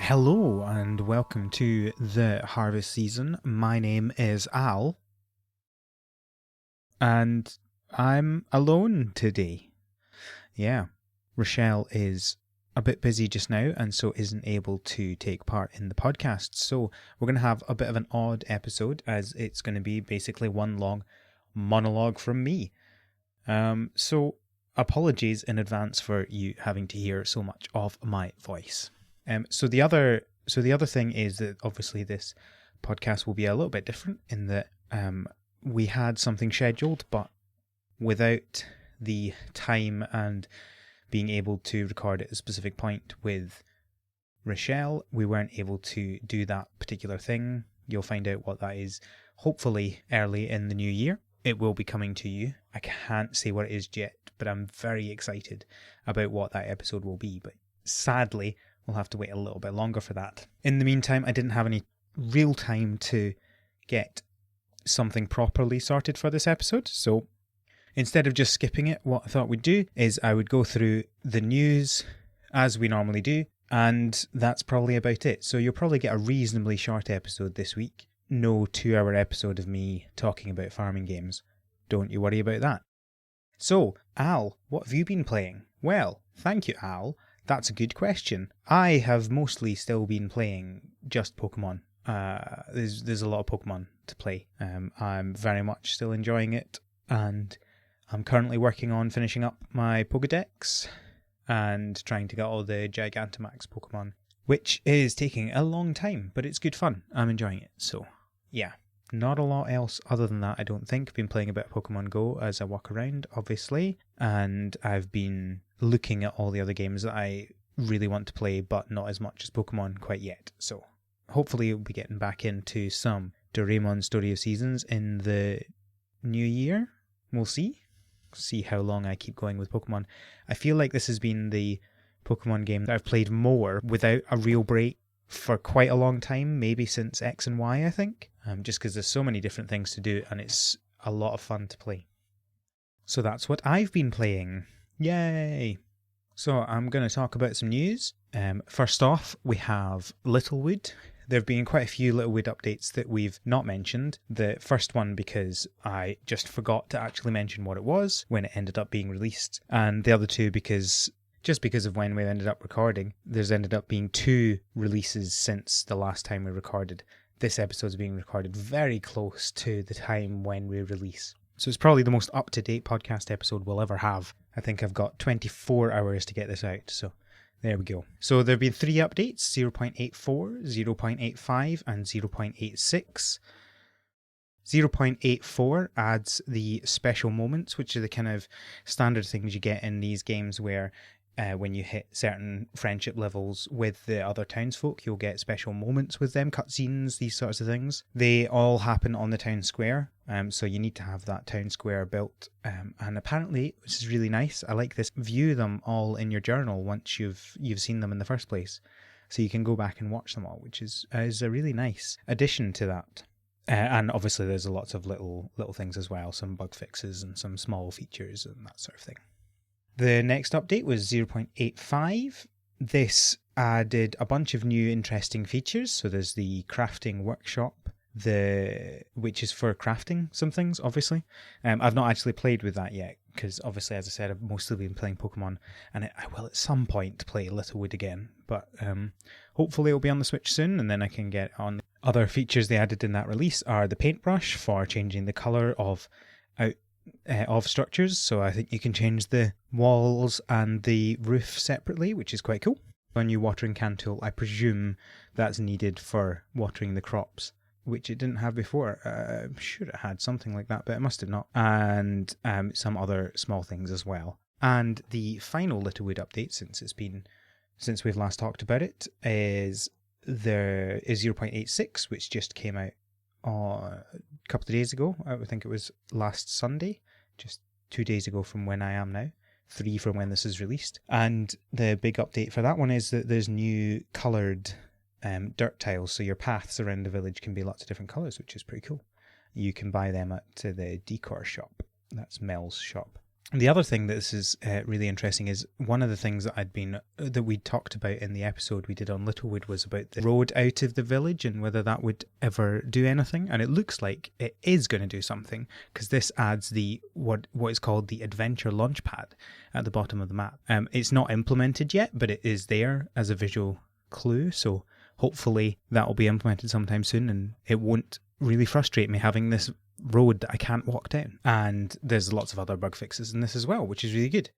Hello and welcome to the harvest season. My name is Al and I'm alone today. Yeah, Rochelle is a bit busy just now and so isn't able to take part in the podcast. So we're going to have a bit of an odd episode as it's going to be basically one long monologue from me. So apologies in advance for you having to hear so much of my voice. So the other thing is that obviously this podcast will be a little bit different in that we had something scheduled, but without the time and being able to record at a specific point with Rochelle, we weren't able to do that particular thing. You'll find out what that is hopefully early in the new year. It will be coming to you. I can't say what it is yet, but I'm very excited about what that episode will be. But sadly, we'll have to wait a little bit longer for that. In the meantime, I didn't have any real time to get something properly sorted for this episode. So instead of just skipping it, what I thought we'd do is I would go through the news as we normally do. And that's probably about it. So you'll probably get a reasonably short episode this week. No 2-hour episode of me talking about farming games. Don't you worry about that. So, Al, what have you been playing? Well, thank you, Al. That's a good question. I have mostly still been playing just Pokemon. There's a lot of Pokemon to play. I'm very much still enjoying it, and I'm currently working on finishing up my Pokedex and trying to get all the Gigantamax Pokemon, which is taking a long time, but it's good fun. I'm enjoying it, so yeah. Not a lot else other than that, I don't think. I've been playing a bit of Pokemon Go as I walk around, obviously, and I've been looking at all the other games that I really want to play, but not as much as Pokemon quite yet. So hopefully we'll be getting back into some Doraemon Story of Seasons in the new year. We'll see how long I keep going with Pokemon. I feel like this has been the Pokemon game that I've played more without a real break for quite a long time, maybe since X and Y, I think. Just because there's so many different things to do and it's a lot of fun to play. So that's what I've been playing. Yay! So I'm going to talk about some news. First off, we have Littlewood. There have been quite a few Littlewood updates that we've not mentioned. The first one because I just forgot to actually mention what it was when it ended up being released. And the other two because of when we ended up recording, there's ended up being 2 releases since the last time we recorded. This episode's being recorded very close to the time when we release. So it's probably the most up-to-date podcast episode we'll ever have. I think I've got 24 hours to get this out, so there we go. So there have been 3 updates, 0.84, 0.85 and 0.86. 0.84 adds the special moments, which are the kind of standard things you get in these games where when you hit certain friendship levels with the other townsfolk, you'll get special moments with them, cutscenes, these sorts of things. They all happen on the town square, so you need to have that town square built. And apparently, which is really nice, I like this, view them all in your journal once you've seen them in the first place. So you can go back and watch them all, which is a really nice addition to that. And obviously there's lots of little things as well, some bug fixes and some small features and that sort of thing. The next update was 0.85. This added a bunch of new interesting features. So there's the crafting workshop, which is for crafting some things, obviously. I've not actually played with that yet, because obviously, as I said, I've mostly been playing Pokemon, and I will at some point play Littlewood again. But hopefully it'll be on the Switch soon, and then I can get on. Other features they added in that release are the paintbrush for changing the colour of structures, so I think you can change the walls and the roof separately, which is quite cool. A new watering can tool, I presume that's needed for watering the crops, which it didn't have before. I'm sure it had something like that, but it must have not. And some other small things as well. And the final Littlewood update, since we've last talked about it, is 0.86, which just came out a couple of days ago. I think it was last Sunday, just 2 days ago from when I am now, 3 from when this is released. And the big update for that one is that there's new coloured dirt tiles, so your paths around the village can be lots of different colours, which is pretty cool. You can buy them at the decor shop. That's Mel's shop. The other thing that this is really interesting is one of the things that we talked about in the episode we did on Littlewood was about the road out of the village and whether that would ever do anything. And it looks like it is going to do something, because this adds the what is called the adventure launchpad at the bottom of the map. It's not implemented yet, but it is there as a visual clue. So hopefully that will be implemented sometime soon, and it won't really frustrate me having this road that I can't walk down. And there's lots of other bug fixes in this as well, which is really good.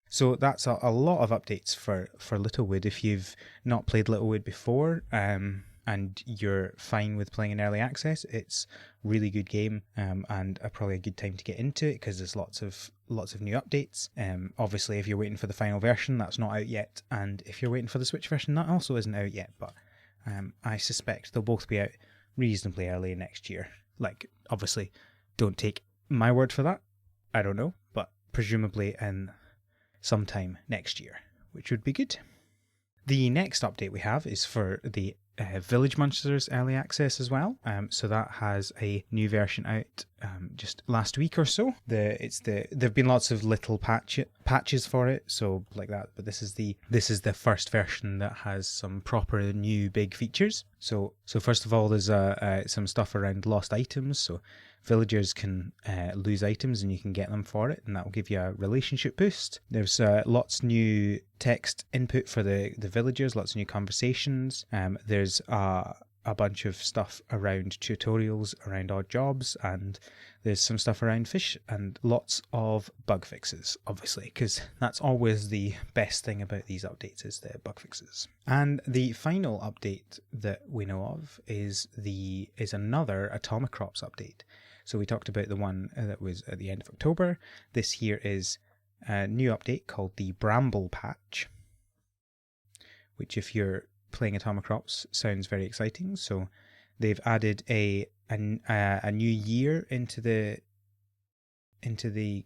So that's a lot of updates for Littlewood. If you've not played Littlewood before, and you're fine with playing in early access, it's a really good game, and probably a good time to get into it because there's lots of new updates. Obviously, if you're waiting for the final version, that's not out yet, and if you're waiting for the Switch version, that also isn't out yet. But I suspect they'll both be out reasonably early next year. Like, obviously, don't take my word for that. I don't know, but presumably in sometime next year, which would be good. The next update we have is for the Village Monsters Early Access as well. So that has a new version out just last week or so. There've been lots of little patches for it, so like that. But this is the first version that has some proper new big features. So first of all, there's some stuff around lost items. So villagers can lose items and you can get them for it, and that will give you a relationship boost. There's lots new text input for the villagers, lots of new conversations. There's a bunch of stuff around tutorials, around odd jobs, and there's some stuff around fish, and lots of bug fixes, obviously, because that's always the best thing about these updates is the bug fixes. And the final update that we know of is another Atomic Crops update. So we talked about the one that was at the end of October. This here is a new update called the Bramble Patch, which, if you're playing Atomic Crops, sounds very exciting. So they've added a new year into the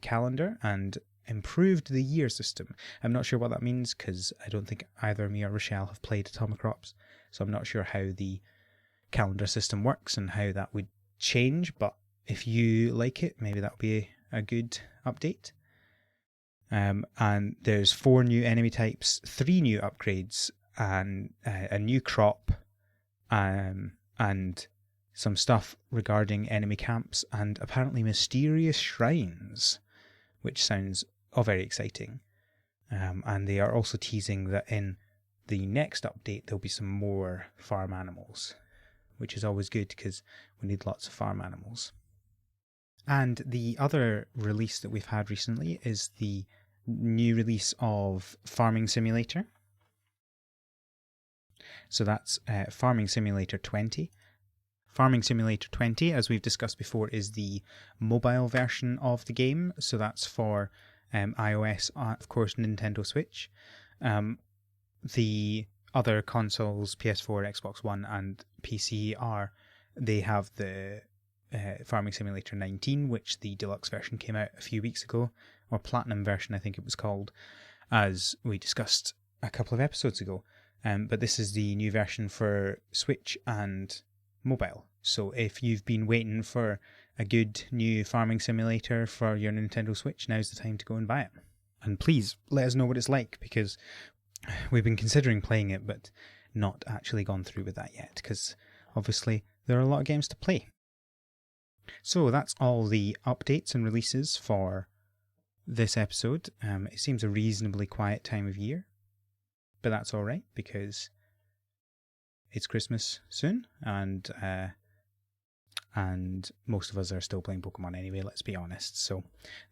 calendar and improved the year system. I'm not sure what that means because I don't think either me or Rochelle have played Atomic Crops, so I'm not sure how the calendar system works and how that would change, but if you like it, maybe that'll be a good update. And there's 4 new enemy types, 3 new upgrades, and a new crop, and some stuff regarding enemy camps, and apparently mysterious shrines, which sounds very exciting. And they are also teasing that in the next update there'll be some more farm animals, which is always good because we need lots of farm animals. And the other release that we've had recently is the new release of Farming Simulator. So that's Farming Simulator 20. Farming Simulator 20, as we've discussed before, is the mobile version of the game. So that's for iOS, of course, Nintendo Switch. The other consoles, PS4, Xbox One, and PC, they have the Farming Simulator 19, which the deluxe version came out a few weeks ago, or Platinum version I think it was called, as we discussed a couple of episodes ago. But this is the new version for Switch and mobile. So if you've been waiting for a good new farming simulator for your Nintendo Switch, now's the time to go and buy it. And please let us know what it's like, because we've been considering playing it but not actually gone through with that yet, because obviously there are a lot of games to play. So that's all the updates and releases for this episode. It seems a reasonably quiet time of year, but that's all right because it's Christmas soon, and most of us are still playing Pokemon anyway, let's be honest. So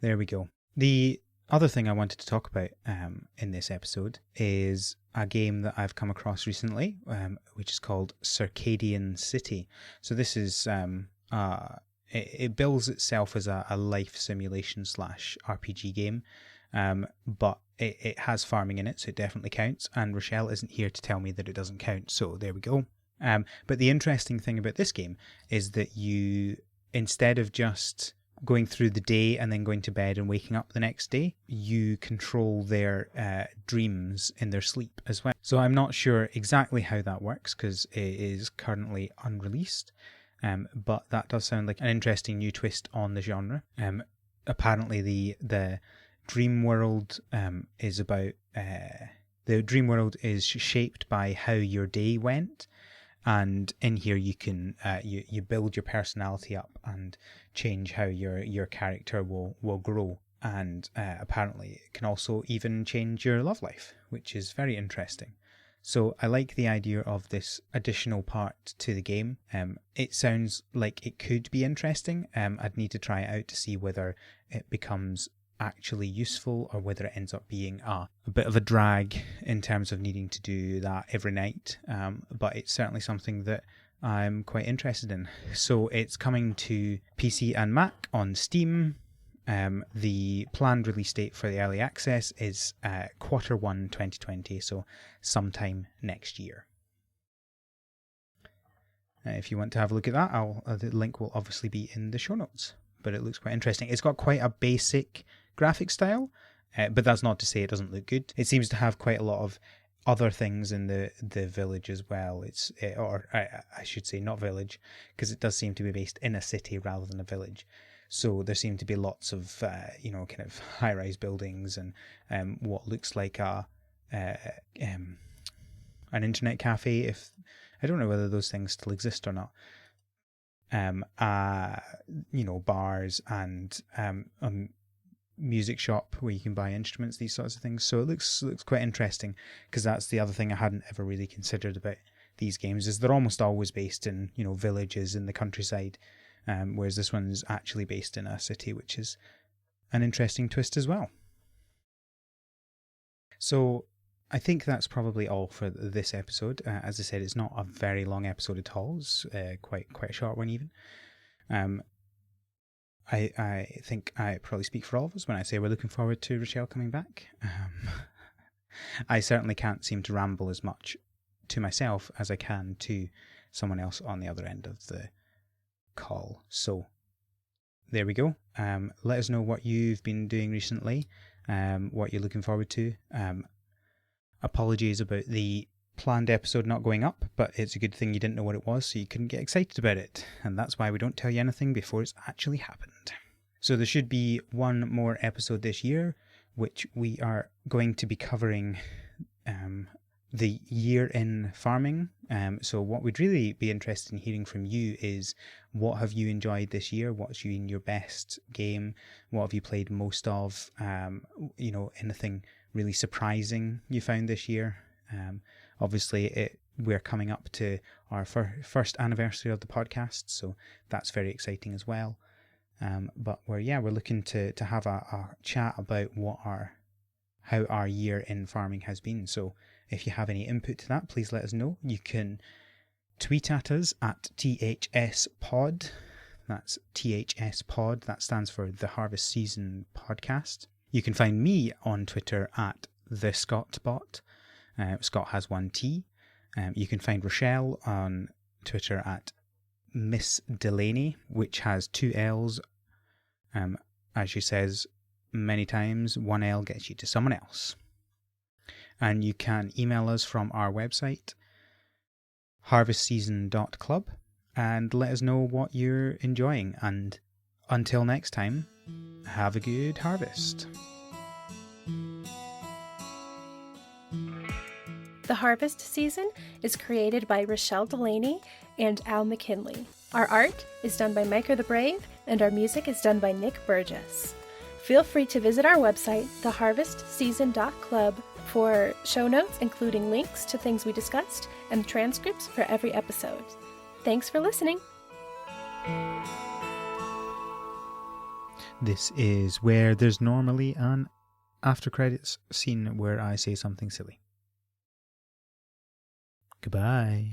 there we go. The other thing I wanted to talk about in this episode is a game that I've come across recently, which is called Circadian City. So this is it bills itself as a life simulation / RPG game, but it has farming in it, so it definitely counts, and Rochelle isn't here to tell me that it doesn't count, so there we go. But the interesting thing about this game is that you, instead of just going through the day and then going to bed and waking up the next day, you control their dreams in their sleep as well. So I'm not sure exactly how that works because it is currently unreleased, but that does sound like an interesting new twist on the genre. Apparently the dream world is about the dream world is shaped by how your day went, and in here you can you build your personality up and change how your character will grow, and apparently it can also even change your love life, which is very interesting. So I like the idea of this additional part to the game. It sounds like it could be interesting. I'd need to try it out to see whether it becomes actually useful or whether it ends up being a bit of a drag in terms of needing to do that every night. But it's certainly something that I'm quite interested in. So it's coming to PC and Mac on Steam. The planned release date for the early access is Q1 2020, so sometime next year. If you want to have a look at that, the link will obviously be in the show notes, but it looks quite interesting. It's got quite a basic graphic style, but that's not to say it doesn't look good. It seems to have quite a lot of other things in the village as well. I should say not village, because it does seem to be based in a city rather than a village. So there seem to be lots of, kind of high-rise buildings and what looks like an internet cafe. I don't know whether those things still exist or not. Bars and a music shop where you can buy instruments, these sorts of things. So it looks quite interesting, because that's the other thing I hadn't ever really considered about these games, is they're almost always based in villages in the countryside. Whereas this one's actually based in a city, which is an interesting twist as well. So I think that's probably all for this episode. As I said, it's not a very long episode at all. It's quite a short one even. I think I probably speak for all of us when I say we're looking forward to Rochelle coming back. I certainly can't seem to ramble as much to myself as I can to someone else on the other end of the call. So there we go. Let us know what you've been doing recently, what you're looking forward to. Apologies about the planned episode not going up, but it's a good thing you didn't know what it was, so you couldn't get excited about it, and that's why we don't tell you anything before it's actually happened. So there should be one more episode this year, which we are going to be covering the year in farming. So what we'd really be interested in hearing from you is, what have you enjoyed this year? What's been your best game? What have you played most of? Anything really surprising you found this year? Obviously, we're coming up to our first anniversary of the podcast, so that's very exciting as well. But we're looking to have a chat about how our year in farming has been. So if you have any input to that, please let us know. You can tweet at us at THSPod. That's THSPod. That stands for the Harvest Season Podcast. You can find me on Twitter at TheScottBot. Scott has one T. You can find Rochelle on Twitter at Miss Delaney, which has two L's. As she says many times, one L gets you to someone else. And you can email us from our website, harvestseason.club, and let us know what you're enjoying. And until next time, have a good harvest. The Harvest Season is created by Rochelle Delaney and Al McKinley. Our art is done by Micah the Brave, and our music is done by Nick Burgess. Feel free to visit our website, theharvestseason.club, for show notes, including links to things we discussed and transcripts for every episode. Thanks for listening. This is where there's normally an after credits scene where I say something silly. Goodbye.